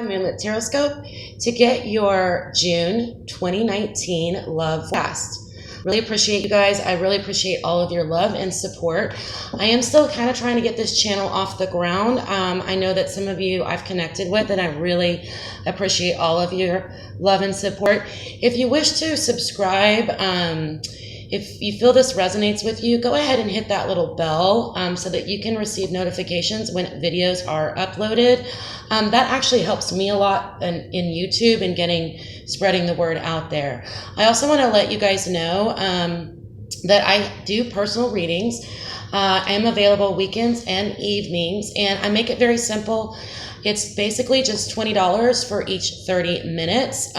Moonlit Tarot Scope to get your June 2019 love forecast. Really appreciate you guys. I really appreciate all of your love and support. I am still kind of trying to get this channel off the ground. I know that some of you I've connected with, and I really appreciate all of your love and support. If you wish to subscribe, if you feel this resonates with you, go ahead and hit that little bell so that you can receive notifications when videos are uploaded. That actually helps me a lot in YouTube and spreading the word out there. I also want to let you guys know that I do personal readings. I am available weekends and evenings, and I make it very simple. It's basically just $20 for each 30 minutes.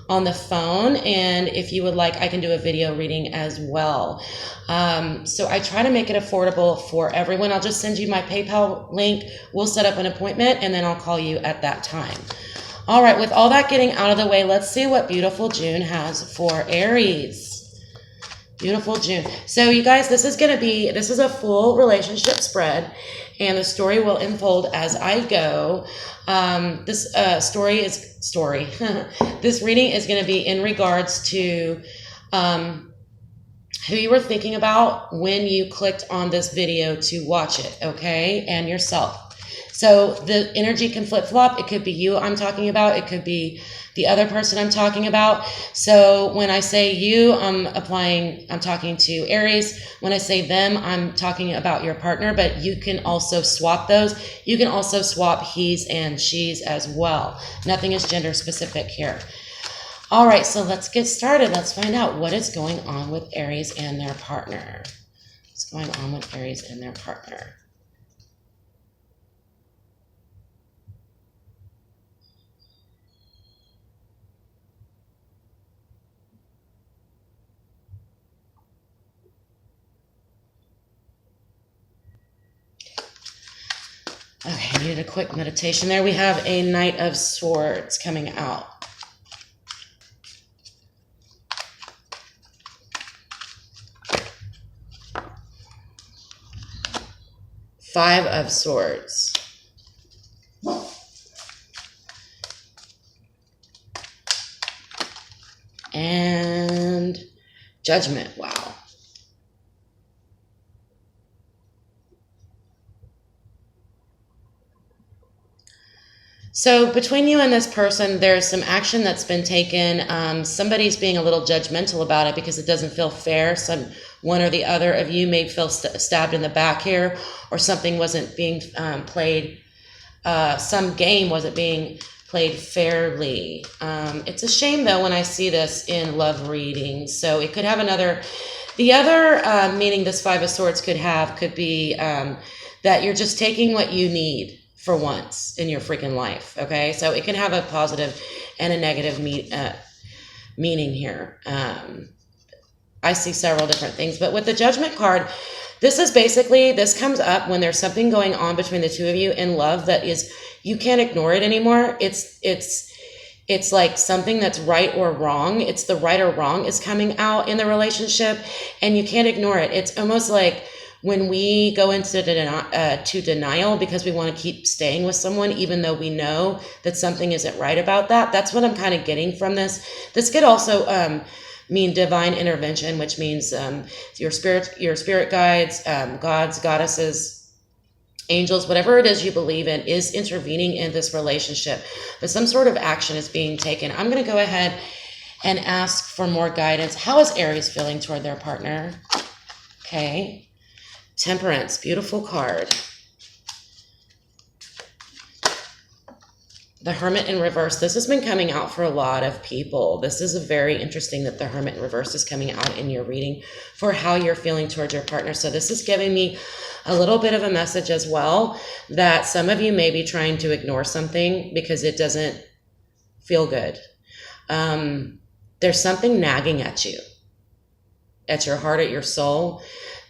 On the phone, and if you would like, I can do a video reading as well. So I try to make it affordable for everyone. I'll just send you my PayPal link. We'll set up an appointment, and then I'll call you at that time. All right, with all that getting out of the way, let's see what beautiful June has for Aries. Beautiful June. So you guys, this is a full relationship spread, and the story will unfold as I go. This reading is going to be in regards to who you were thinking about when you clicked on this video to watch it, okay, and yourself. So the energy can flip-flop. It could be you I'm talking about. It could be the other person I'm talking about. So when I say you, I'm talking to Aries. When I say them, I'm talking about your partner, but you can also swap those. You can also swap he's and she's as well. Nothing is gender specific here. All right, so let's get started. Let's find out what is going on with Aries and their partner. What's going on with Aries and their partner? Okay, I needed a quick meditation there. We have a Knight of Swords coming out. Five of Swords. And Judgment. Wow. So between you and this person, there's some action that's been taken. Somebody's being a little judgmental about it because it doesn't feel fair. One or the other of you may feel stabbed in the back here, or something wasn't being played. Some game wasn't being played fairly. It's a shame, though, when I see this in love readings. So it could have the other meaning this Five of Swords could be that you're just taking what you need for once in your freaking life, okay? So it can have a positive and a negative meaning here. I see several different things, but with the Judgment card, this comes up when there's something going on between the two of you in love that is, you can't ignore it anymore. It's like something that's right or wrong. It's the right or wrong is coming out in the relationship, and you can't ignore it. It's almost like when we go into denial because we want to keep staying with someone, even though we know that something isn't right about that. That's what I'm kind of getting from this. This could also mean divine intervention, which means your spirit guides, gods, goddesses, angels, whatever it is you believe in is intervening in this relationship. But some sort of action is being taken. I'm going to go ahead and ask for more guidance. How is Aries feeling toward their partner? Okay. Temperance, beautiful card. The Hermit in reverse. This has been coming out for a lot of people. This is very interesting that the Hermit in reverse is coming out in your reading for how you're feeling towards your partner. So this is giving me a little bit of a message as well that some of you may be trying to ignore something because it doesn't feel good. There's something nagging at you, at your heart, at your soul,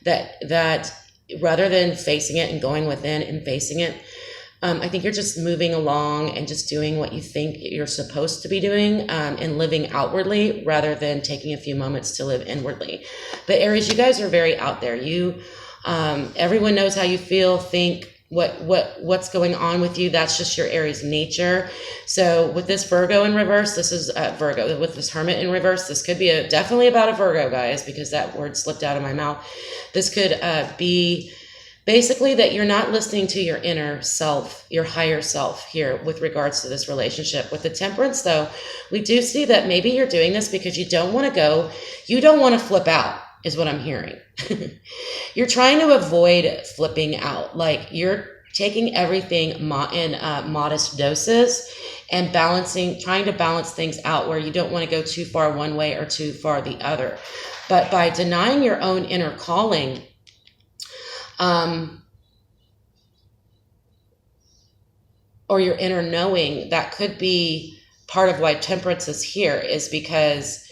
that rather than facing it and going within and facing it, I think you're just moving along and just doing what you think you're supposed to be doing and living outwardly rather than taking a few moments to live inwardly. But Aries, you guys are very out there. Everyone knows how you feel, think, what's going on with you. That's just your Aries nature. So with this Virgo in reverse, this is Virgo. With this Hermit in reverse, this could be definitely about a Virgo, guys, because that word slipped out of my mouth. This could be basically that you're not listening to your inner self, your higher self here with regards to this relationship. With the Temperance, though, we do see that maybe you're doing this because you don't want to flip out, is what I'm hearing. You're trying to avoid flipping out. Like you're taking everything in modest doses and trying to balance things out where you don't want to go too far one way or too far the other. But by denying your own inner calling, or your inner knowing, that could be part of why Temperance is here, is because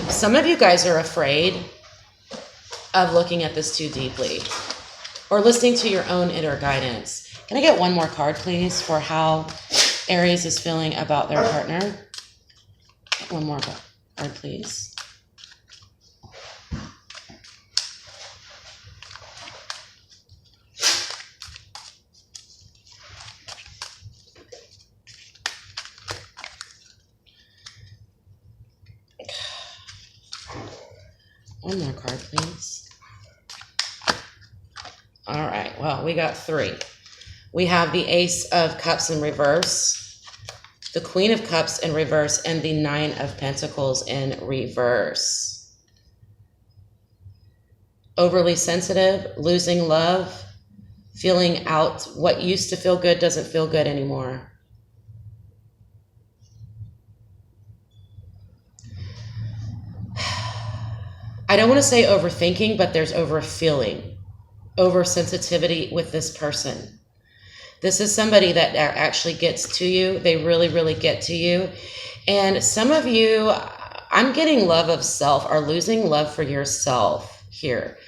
some of you guys are afraid of looking at this too deeply or listening to your own inner guidance. Can I get one more card, please, for how Aries is feeling about their partner? Get one more card, please. One more card, please. All right, well, we got 3. We have the Ace of Cups in reverse, the Queen of Cups in reverse, and the 9 of Pentacles in reverse. Overly sensitive, losing love, feeling out. What used to feel good doesn't feel good anymore. I don't want to say overthinking, but there's overfeeling, oversensitivity with this person. This is somebody that actually gets to you. They really, really get to you. And some of you, I'm getting love of self, are losing love for yourself here,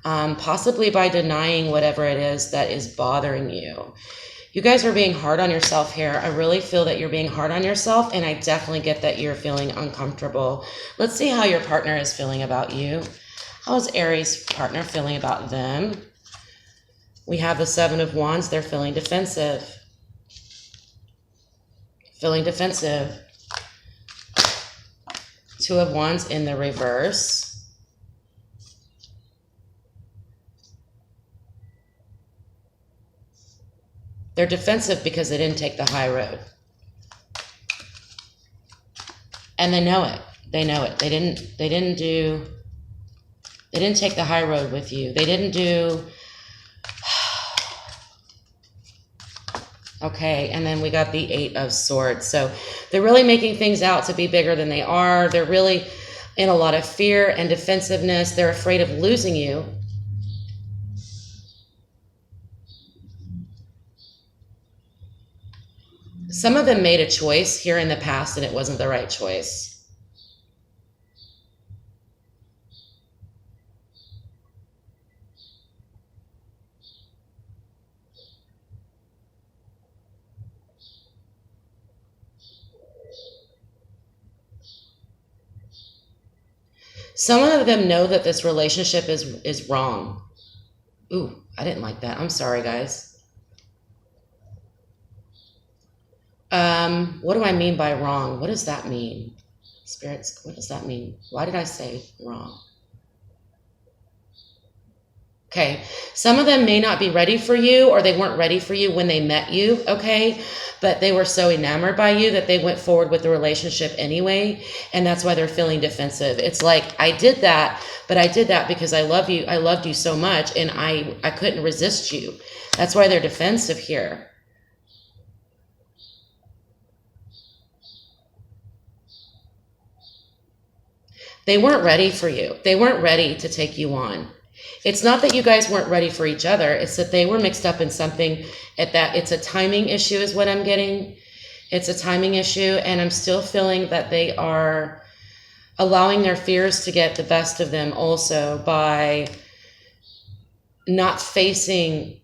possibly by denying whatever it is that is bothering you. You guys are being hard on yourself here. I really feel that you're being hard on yourself, and I definitely get that you're feeling uncomfortable. Let's see how your partner is feeling about you. How is Aries' partner feeling about them? We have the 7 of Wands. They're feeling defensive. Feeling defensive. 2 of Wands in the reverse. They're defensive because they didn't take the high road. And they know it. They know it. They didn't take the high road with you. They didn't do. Okay, and then we got the 8 of Swords. So they're really making things out to be bigger than they are. They're really in a lot of fear and defensiveness. They're afraid of losing you. Some of them made a choice here in the past and it wasn't the right choice. Some of them know that this relationship is wrong. Ooh, I didn't like that. I'm sorry, guys. What do I mean by wrong? What does that mean? Spirits, what does that mean? Why did I say wrong? Okay, some of them may not be ready for you, or they weren't ready for you when they met you, okay? But they were so enamored by you that they went forward with the relationship anyway, and that's why they're feeling defensive. It's like, I did that, but I did that because I love you. I loved you so much, and I couldn't resist you. That's why they're defensive here. They weren't ready for you. They weren't ready to take you on. It's not that you guys weren't ready for each other. It's that they were mixed up in something at that. It's a timing issue is what I'm getting. It's a timing issue. And I'm still feeling that they are allowing their fears to get the best of them also by not facing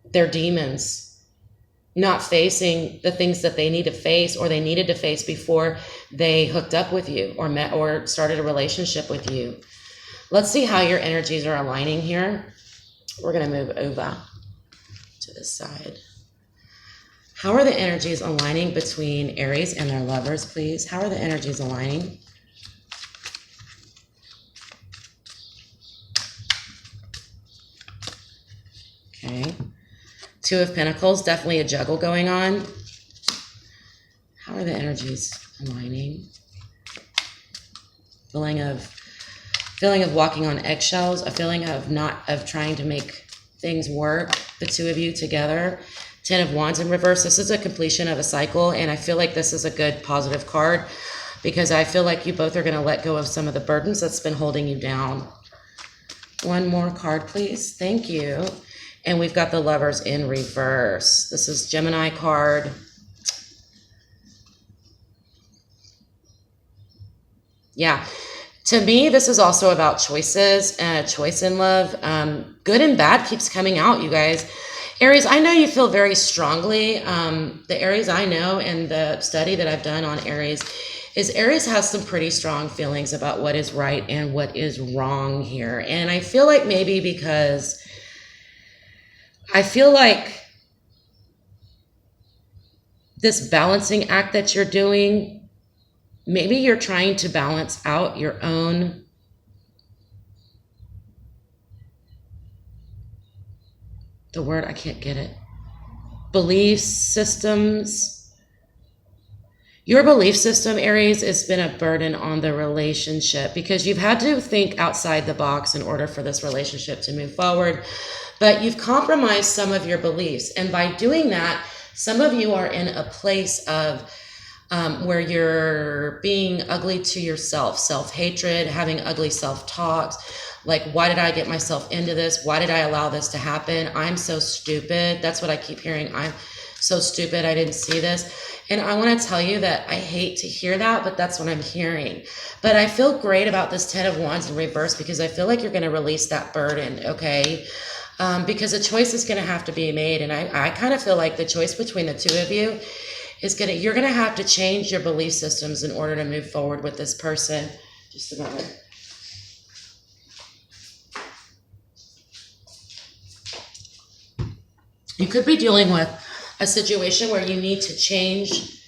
their demons, not facing the things that they need to face or they needed to face before they hooked up with you or met or started a relationship with you. Let's see how your energies are aligning here. We're going to move over to this side. How are the energies aligning between Aries and their lovers, please? How are the energies aligning? Okay. Two of Pentacles, definitely a juggle going on. How are the energies aligning? Feeling of walking on eggshells, a feeling of trying to make things work, the two of you together. 10 of Wands in reverse. This is a completion of a cycle, and I feel like this is a good positive card because I feel like you both are going to let go of some of the burdens that's been holding you down. One more card, please. Thank you. And we've got the Lovers in reverse. This is Gemini card. Yeah. To me, this is also about choices and a choice in love. Good and bad keeps coming out, you guys. Aries, I know you feel very strongly. The Aries I know and the study that I've done on Aries is Aries has some pretty strong feelings about what is right and what is wrong here. And I feel like maybe because I feel like this balancing act that you're doing, maybe you're trying to balance out your own I can't get it. Belief systems. Your belief system, Aries, has been a burden on the relationship because you've had to think outside the box in order for this relationship to move forward. But you've compromised some of your beliefs. And by doing that, some of you are in a place of where you're being ugly to yourself, self-hatred, having ugly self-talks. Like, why did I get myself into this? Why did I allow this to happen? I'm so stupid. That's what I keep hearing. I'm so stupid. I didn't see this. And I want to tell you that I hate to hear that, but that's what I'm hearing. But I feel great about this 10 of Wands in reverse because I feel like you're going to release that burden, okay? Because a choice is going to have to be made. And I kind of feel like the choice between the two of you is you're going to have to change your belief systems in order to move forward with this person. Just a moment. You could be dealing with a situation where you need to change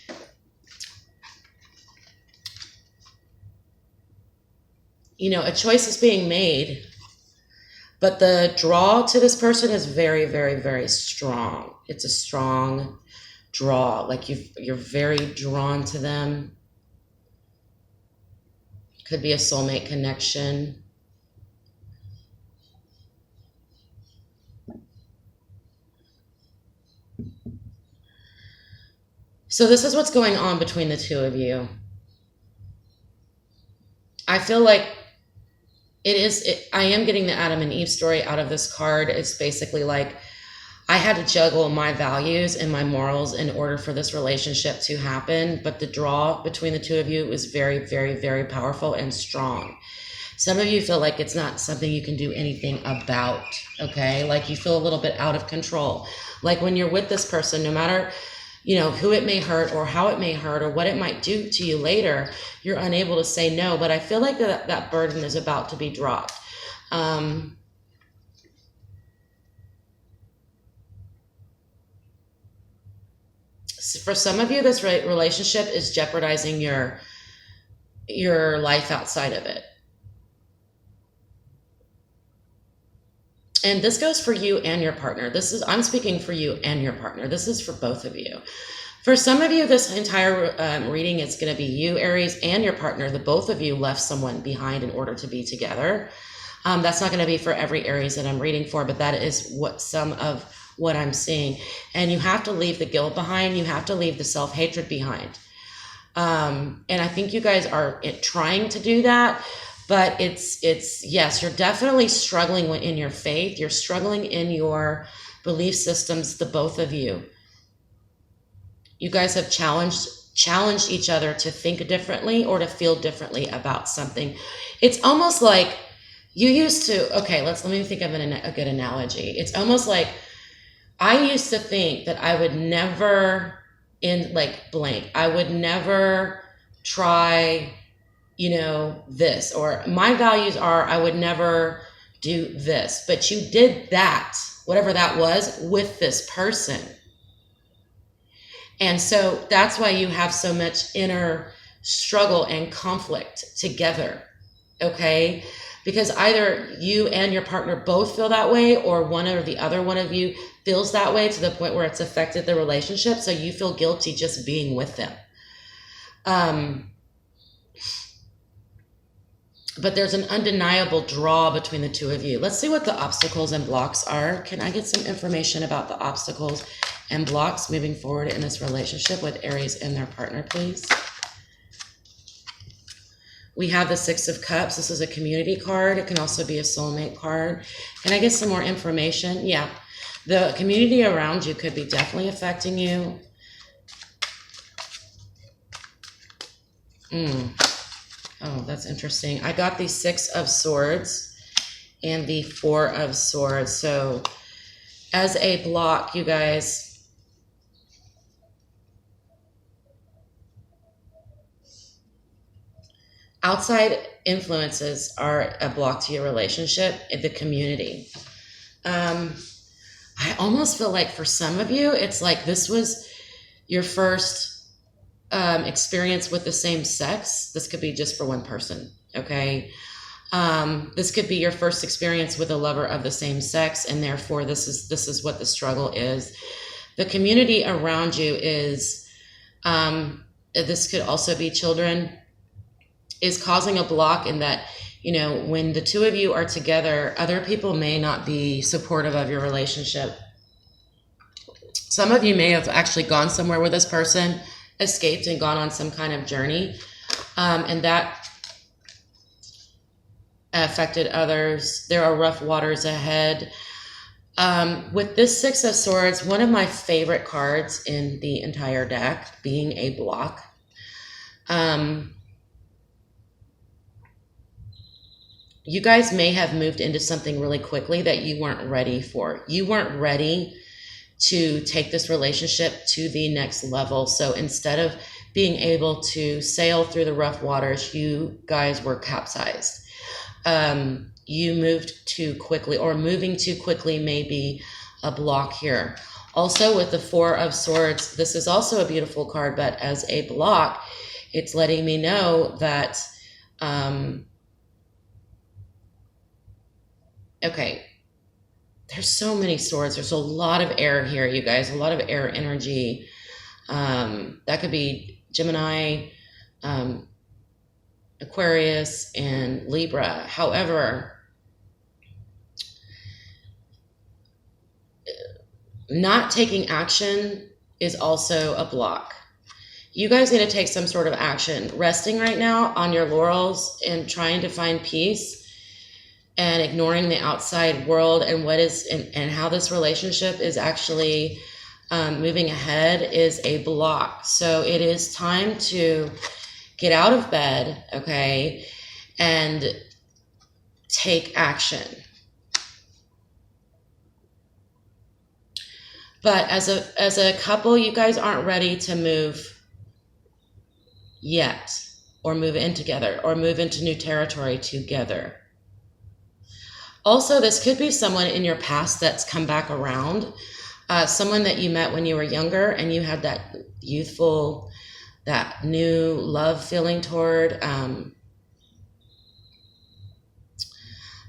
a choice is being made, but the draw to this person is very, very, very strong. It's a strong draw. Like you're very drawn to them. Could be a soulmate connection. So this is what's going on between the two of you. I feel like I am getting the Adam and Eve story out of this card. It's basically like I had to juggle my values and my morals in order for this relationship to happen. But the draw between the two of you is very, very, very powerful and strong. Some of you feel like it's not something you can do anything about, okay? Like you feel a little bit out of control. Like when you're with this person, no matter who it may hurt or how it may hurt or what it might do to you later, you're unable to say no. But I feel like that burden is about to be dropped. For some of you, this relationship is jeopardizing your life outside of it. And this goes for you and your partner. I'm speaking for you and your partner. This is for both of you. For some of you, this entire reading is going to be you, Aries, and your partner. The both of you left someone behind in order to be together. That's not going to be for every Aries that I'm reading for, but that is some of what I'm seeing. And you have to leave the guilt behind. You have to leave the self-hatred behind. And I think you guys are trying to do that. But it's yes, you're definitely struggling in your faith. You're struggling in your belief systems, the both of you. You guys have challenged each other to think differently or to feel differently about something. It's almost like you used to, okay, let me think of a good analogy. It's almost like I used to think that I would never I would never try you know, this, or my values are I would never do this, but you did that, whatever that was, with this person. And so that's why you have so much inner struggle and conflict together. Okay? Because either you and your partner both feel that way, or one or the other one of you feels that way to the point where it's affected the relationship. So you feel guilty just being with them. But there's an undeniable draw between the two of you. Let's see what the obstacles and blocks are. Can I get some information about the obstacles and blocks moving forward in this relationship with Aries and their partner, please? We have the Six of Cups. This is a community card. It can also be a soulmate card. Can I get some more information? Yeah. The community around you could be definitely affecting you. Oh, that's interesting. I got the Six of Swords and the Four of Swords. So as a block, you guys, outside influences are a block to your relationship in the community. I almost feel like for some of you, it's like this was your first experience with the same sex. This could be just for one person, okay? This could be your first experience with a lover of the same sex, and therefore this is what the struggle is. The community around you is, this could also be children, is causing a block in that, you know, when the two of you are together, other people may not be supportive of your relationship. Some of you may have actually gone somewhere with this person, escaped and gone on some kind of journey, and that affected others. There are rough waters ahead. With this Six of Swords, one of my favorite cards in the entire deck being a block. You guys may have moved into something really quickly that you weren't ready for. You weren't ready to take this relationship to the next level. So instead of being able to sail through the rough waters, you guys were capsized. You moved too quickly, or moving too quickly may be a block here. Also with the Four of Swords, this is also a beautiful card, but as a block, it's letting me know that, okay, there's so many swords. There's a lot of air here, you guys, a lot of air energy. That could be Gemini, Aquarius, and Libra. However, not taking action is also a block. You guys need to take some sort of action. Resting right now on your laurels and trying to find peace and ignoring the outside world and what is and how this relationship is actually moving ahead is a block. So it is time to get out of bed, okay, and take action. But as a couple, you guys aren't ready to move yet, or move in together, or move into new territory together. Also, this could be someone in your past that's come back around, someone that you met when you were younger and you had that youthful, that new love feeling toward,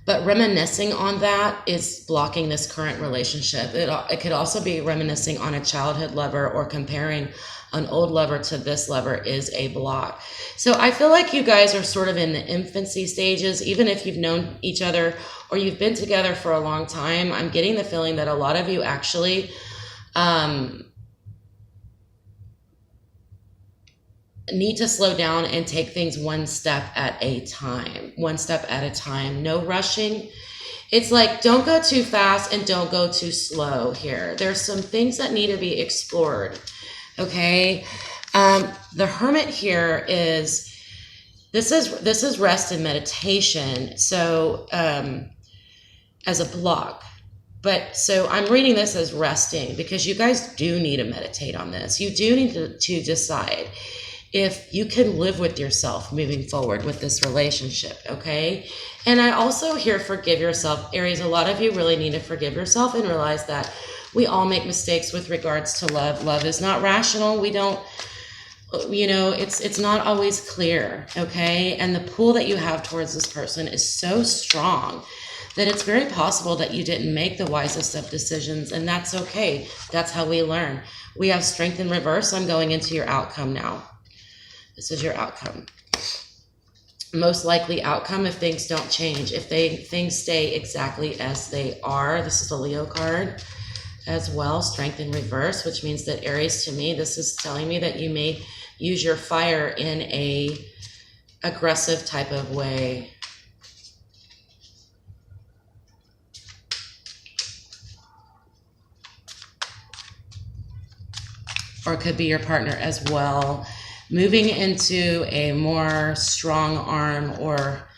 but reminiscing on that is blocking this current relationship. It could also be reminiscing on a childhood lover, or comparing an old lover to this lover is a block. So I feel like you guys are sort of in the infancy stages, even if you've known each other or you've been together for a long time. I'm getting the feeling that a lot of you actually need to slow down and take things one step at a time. One step at a time. No rushing. It's like, don't go too fast and don't go too slow here. There's some things that need to be explored. Okay. The Hermit here is, this is rest and meditation. So, as a block, but so I'm reading this as resting, because you guys do need to meditate on this. You do need to decide, if you can live with yourself moving forward with this relationship, okay? And I also hear forgive yourself. Aries, a lot of you really need to forgive yourself and realize that we all make mistakes with regards to love. Love is not rational. We don't, you know, it's not always clear, okay? And the pull that you have towards this person is so strong that it's very possible that you didn't make the wisest of decisions, and that's okay. That's how we learn. We have strength in reverse. I'm going into your outcome now. This is your outcome. Most likely outcome if things don't change. If things stay exactly as they are. This is a Leo card as well. Strength in reverse, which means that Aries, to me, this is telling me that you may use your fire in a aggressive type of way. Or it could be your partner as well. Moving into a more strong arm or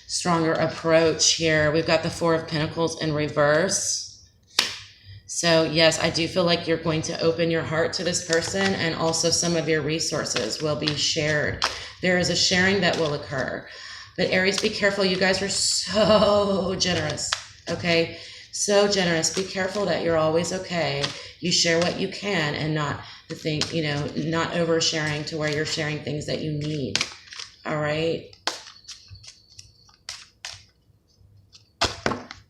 stronger approach here. We've got the Four of Pentacles in reverse. So yes, I do feel like you're going to open your heart to this person, and also some of your resources will be shared. There is a sharing that will occur. But Aries, be careful. You guys are so generous, okay? So generous. Be careful that you're always okay. You share what you can and not the thing, you know, not oversharing to where you're sharing things that you need. All right?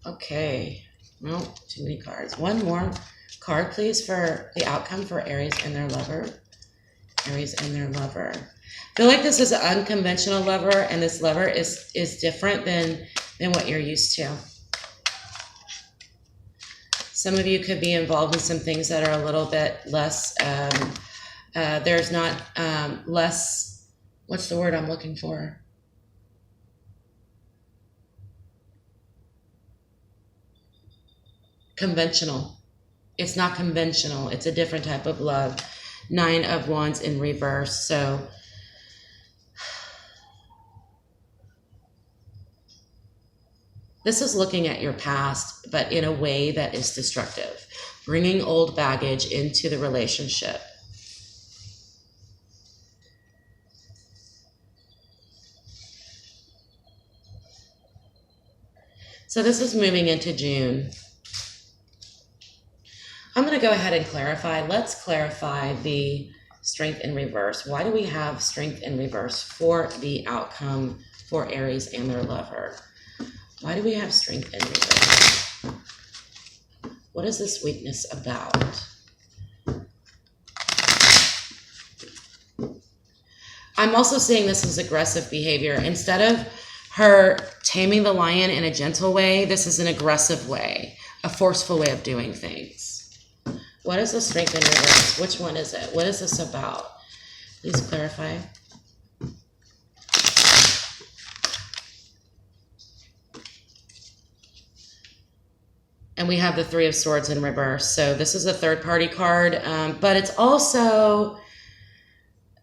Okay. Well, too many cards. One more card, please, for the outcome for Aries and their lover. Aries and their lover. I feel like this is an unconventional lover, and this lover is different than what you're used to. Some of you could be involved in some things that are a little bit less, there's not less, what's the word I'm looking for? Conventional. It's not conventional. It's a different type of love. Nine of Wands in reverse. So this is looking at your past, but in a way that is destructive, bringing old baggage into the relationship. So this is moving into June. I'm going to go ahead and clarify. Let's clarify the strength in reverse. Why do we have strength in reverse for the outcome for Aries and their lover? Why do we have strength in reverse? What is this weakness about? I'm also seeing this as aggressive behavior. Instead of her taming the lion in a gentle way, this is an aggressive way, a forceful way of doing things. What is the strength in reverse? Which one is it? What is this about? Please clarify. And we have the Three of Swords in reverse. So this is a third party card, but it's also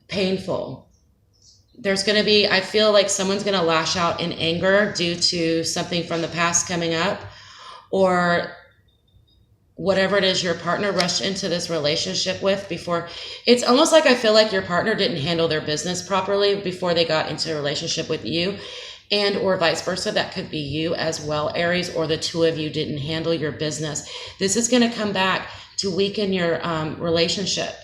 painful. There's going to be, I feel like someone's going to lash out in anger due to something from the past coming up, or whatever it is your partner rushed into this relationship with before. It's almost like I feel like your partner didn't handle their business properly before they got into a relationship with you, and or vice versa. That could be you as well, Aries, or the two of you didn't handle your business. This is going to come back to weaken your relationship.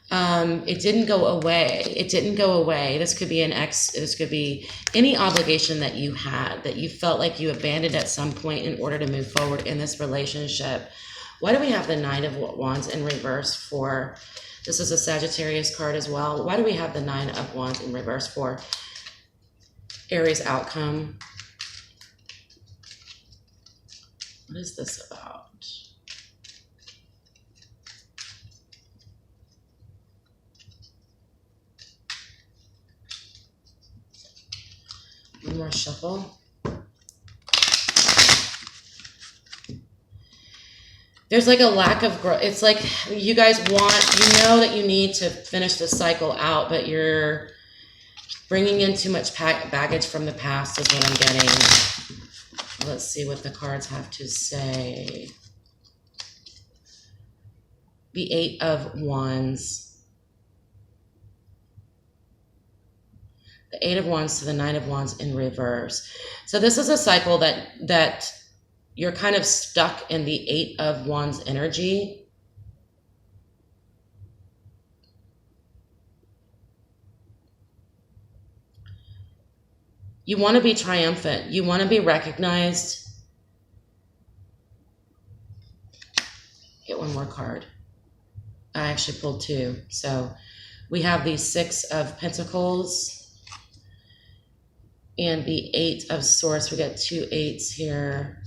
It didn't go away. It didn't go away. This could be an ex. This could be any obligation that you had that you felt like you abandoned at some point in order to move forward in this relationship. Why do we have the Nine of Wands in reverse for, this is a Sagittarius card as well. Why do we have the Nine of Wands in reverse for Aries outcome? What is this about? One more shuffle. There's like a lack of growth. It's like you guys want, you know that you need to finish the cycle out, but you're bringing in too much baggage from the past is what I'm getting. Let's see what the cards have to say. The Eight of Wands. Eight of Wands to the Nine of Wands in reverse. So this is a cycle that you're kind of stuck in the Eight of Wands energy. You want to be triumphant. You want to be recognized. Get one more card. I actually pulled two. So we have the Six of Pentacles and the Eight of Swords. We got two eights here.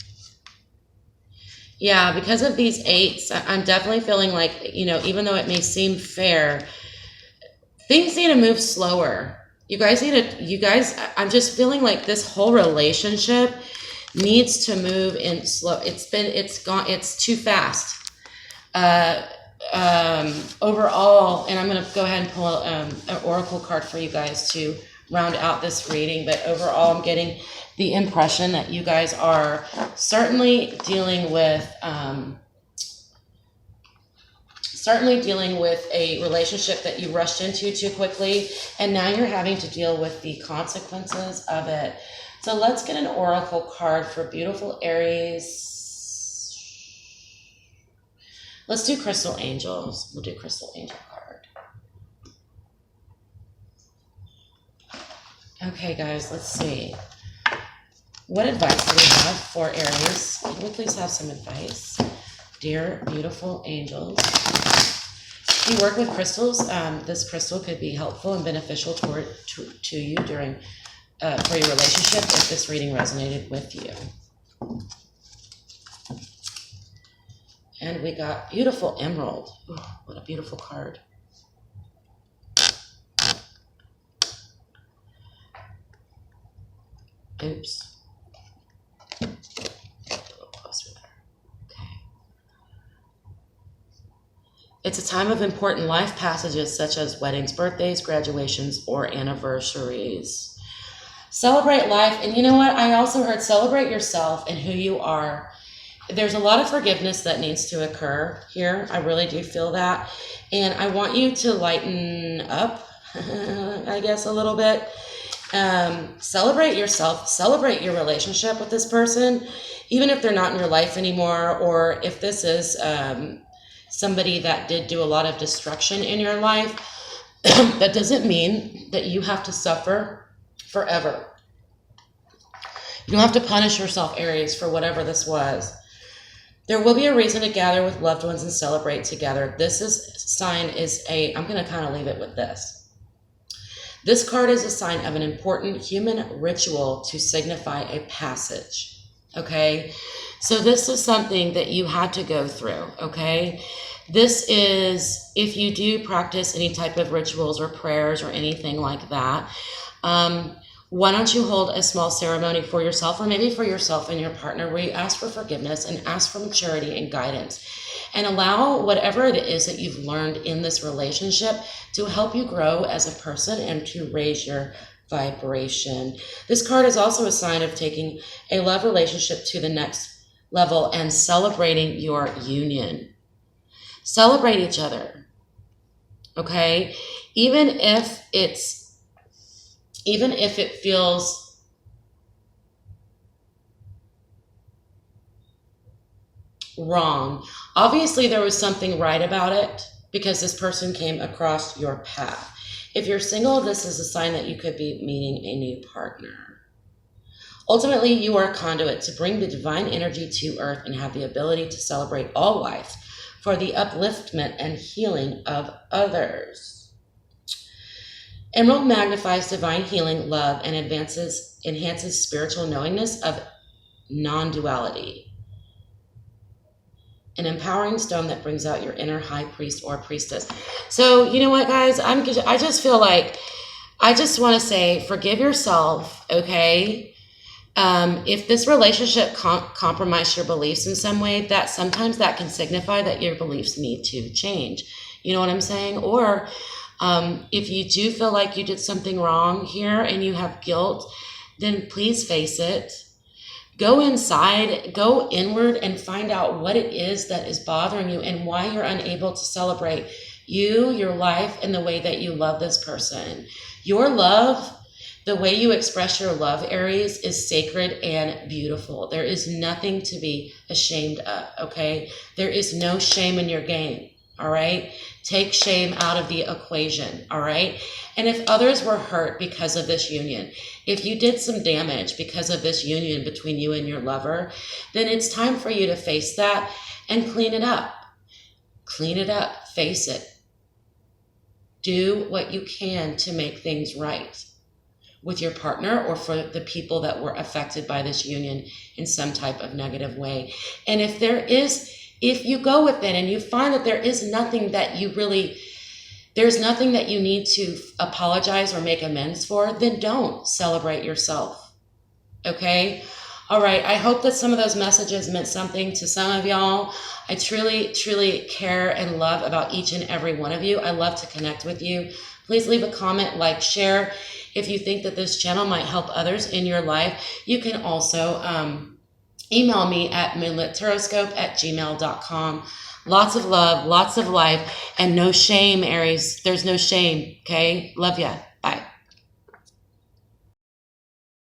Yeah, because of these eights, I'm definitely feeling like, you know, even though it may seem fair, things need to move slower. You guys, I'm just feeling like this whole relationship needs to move in slow. It's too fast. Overall, and I'm going to go ahead and pull an oracle card for you guys to round out this reading. But overall, I'm getting the impression that you guys are certainly dealing with a relationship that you rushed into too quickly, and now you're having to deal with the consequences of it. So let's get an oracle card for beautiful Aries. Let's do Crystal Angels. We'll do Crystal Angel card. Okay, guys, let's see. What advice do we have for Aries? Can we please have some advice? Dear beautiful angels, if you work with crystals, this crystal could be helpful and beneficial to you during for your relationship if this reading resonated with you. And we got beautiful emerald. Ooh, what a beautiful card. Oops. A little closer there. Okay. It's a time of important life passages such as weddings, birthdays, graduations, or anniversaries. Celebrate life. And you know what? I also heard celebrate yourself and who you are. There's a lot of forgiveness that needs to occur here. I really do feel that. And I want you to lighten up, I guess, a little bit. Celebrate yourself. Celebrate your relationship with this person, even if they're not in your life anymore, or if this is somebody that did do a lot of destruction in your life. That doesn't mean that you have to suffer forever. You don't have to punish yourself, Aries, for whatever this was. There will be a reason to gather with loved ones and celebrate together. This sign is I'm going to kind of leave it with this. This card is a sign of an important human ritual to signify a passage. Okay? So this is something that you had to go through. Okay? This is, if you do practice any type of rituals or prayers or anything like that, why don't you hold a small ceremony for yourself, or maybe for yourself and your partner, where you ask for forgiveness and ask for maturity and guidance, and allow whatever it is that you've learned in this relationship to help you grow as a person and to raise your vibration. This card is also a sign of taking a love relationship to the next level and celebrating your union. Celebrate each other, okay? Even if it feels wrong. Obviously, there was something right about it because this person came across your path. If you're single, this is a sign that you could be meeting a new partner. Ultimately, you are a conduit to bring the divine energy to earth and have the ability to celebrate all life for the upliftment and healing of others. Emerald magnifies divine healing, love, and enhances spiritual knowingness of non-duality. An empowering stone that brings out your inner high priest or priestess. So, you know what, guys? I just feel like, I just want to say, forgive yourself, okay? If this relationship compromised your beliefs in some way, that sometimes that can signify that your beliefs need to change. You know what I'm saying? Or if you do feel like you did something wrong here and you have guilt, then please face it. Go inside, go inward, and find out what it is that is bothering you and why you're unable to celebrate you, your life, and the way that you love this person. Your love, The way you express your love, Aries, is sacred and beautiful. There is nothing to be ashamed of, okay? There is no shame in your game, all right? Take shame out of the equation, all right? And if others were hurt because of this union, if you did some damage because of this union between you and your lover, then it's time for you to face that and clean it up. Clean it up, face it. Do what you can to make things right with your partner or for the people that were affected by this union in some type of negative way. And if you go with it and you find that there's nothing that you need to apologize or make amends for, then don't celebrate yourself. Okay? All right. I hope that some of those messages meant something to some of y'all. I truly, truly care and love about each and every one of you. I love to connect with you. Please leave a comment, like, share. If you think that this channel might help others in your life, you can also email me at moonlittarotscope@gmail.com. Lots of love, lots of life, and no shame, Aries. There's no shame, okay? Love ya.